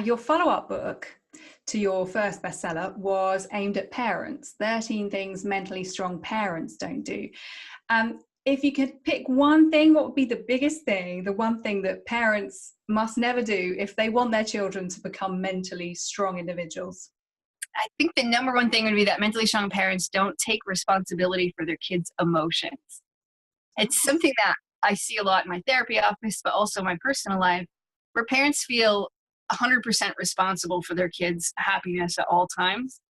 your follow-up book to your first bestseller was aimed at parents, 13 things mentally strong parents don't do. If you could pick one thing, what would be the biggest thing, the one thing that parents must never do if they want their children to become mentally strong individuals? I think the number one thing would be that mentally strong parents don't take responsibility for their kids' emotions. It's something that I see a lot in my therapy office, but also my personal life, where parents feel 100% responsible for their kids' happiness at all times.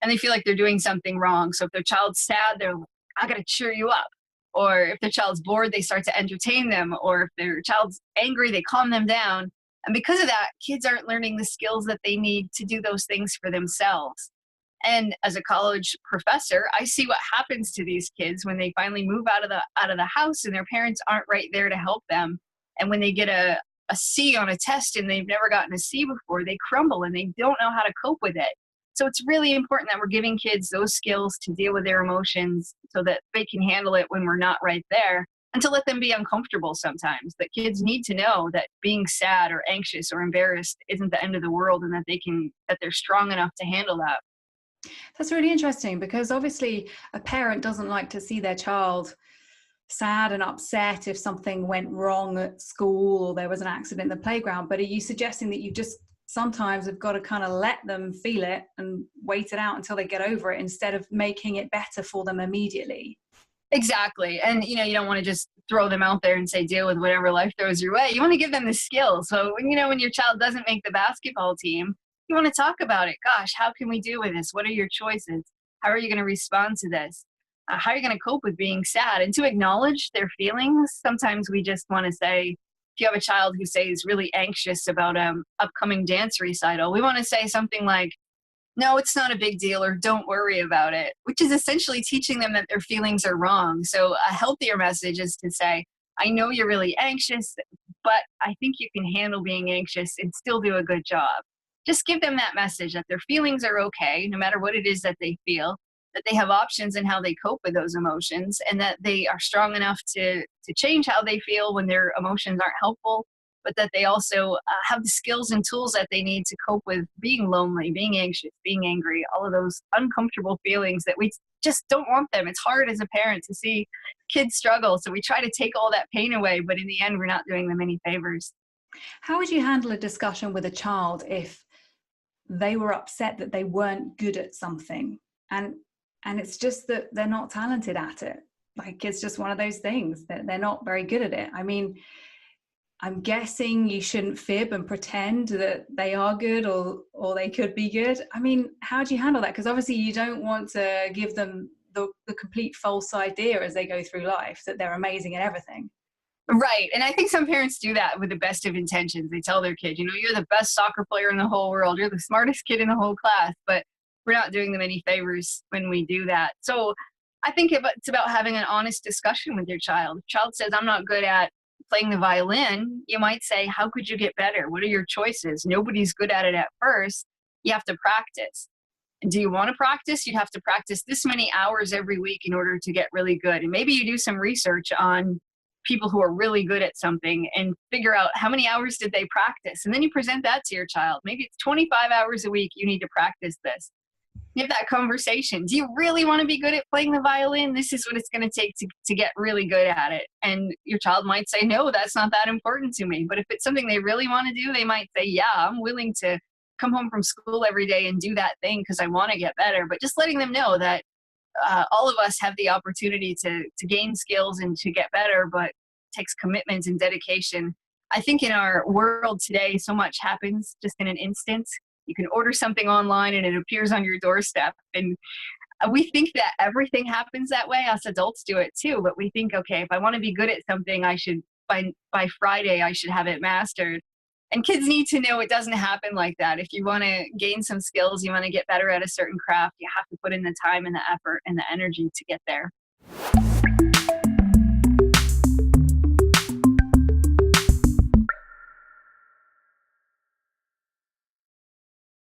And they feel like they're doing something wrong. So if their child's sad, they're like, I got to cheer you up. Or if their child's bored, they start to entertain them. Or if their child's angry, they calm them down. And because of that, kids aren't learning the skills that they need to do those things for themselves. And as a college professor, I see what happens to these kids when they finally move out of the house and their parents aren't right there to help them. And when they get a C on a test and they've never gotten a C before, they crumble and they don't know how to cope with it. So it's really important that we're giving kids those skills to deal with their emotions so that they can handle it when we're not right there, and to let them be uncomfortable sometimes. That kids need to know that being sad or anxious or embarrassed isn't the end of the world, and that they're strong enough to handle that. That's really interesting, because obviously a parent doesn't like to see their child sad and upset if something went wrong at school or there was an accident in the playground. But are you suggesting that you just sometimes have got to kind of let them feel it and wait it out until they get over it, instead of making it better for them immediately? Exactly. And, you don't want to just throw them out there and say, deal with whatever life throws your way. You want to give them the skills. So when your child doesn't make the basketball team, you want to talk about it. Gosh, how can we deal with this? What are your choices? How are you going to respond to this? How are you going to cope with being sad? And to acknowledge their feelings. Sometimes we just want to say, if you have a child who say is really anxious about upcoming dance recital, we want to say something like, no, it's not a big deal, or don't worry about it, which is essentially teaching them that their feelings are wrong. So a healthier message is to say, I know you're really anxious, but I think you can handle being anxious and still do a good job. Just give them that message that their feelings are okay, no matter what it is that they feel, that they have options in how they cope with those emotions, and that they are strong enough to change how they feel when their emotions aren't helpful, but that they also have the skills and tools that they need to cope with being lonely, being anxious, being angry, all of those uncomfortable feelings that we just don't want them. It's hard as a parent to see kids struggle, so we try to take all that pain away, but in the end, we're not doing them any favors. How would you handle a discussion with a child if they were upset that they weren't good at something, and it's just that they're not talented at it? Like, it's just one of those things that they're not very good at it. I mean, I'm guessing you shouldn't fib and pretend that they are good or they could be good. I mean, how do you handle that? Because obviously you don't want to give them the complete false idea as they go through life that they're amazing at everything. Right. And I think some parents do that with the best of intentions. They tell their kid, you're the best soccer player in the whole world. You're the smartest kid in the whole class. But we're not doing them any favors when we do that. So I think it's about having an honest discussion with your child. If your child says, I'm not good at playing the violin, you might say, how could you get better? What are your choices? Nobody's good at it at first. You have to practice. And do you want to practice? You'd have to practice this many hours every week in order to get really good. And maybe you do some research on people who are really good at something and figure out how many hours did they practice. And then you present that to your child. Maybe it's 25 hours a week you need to practice this. You have that conversation. Do you really want to be good at playing the violin? This is what it's going to take to get really good at it. And your child might say, no, that's not that important to me. But if it's something they really want to do, they might say, yeah, I'm willing to come home from school every day and do that thing because I want to get better. But just letting them know that all of us have the opportunity to gain skills and to get better, but it takes commitment and dedication. I think in our world today, so much happens just in an instant. You can order something online and it appears on your doorstep. And we think that everything happens that way. Us adults do it too. But we think, okay, if I want to be good at something, I should, by Friday, I should have it mastered. And kids need to know it doesn't happen like that. If you want to gain some skills, you want to get better at a certain craft, you have to put in the time and the effort and the energy to get there.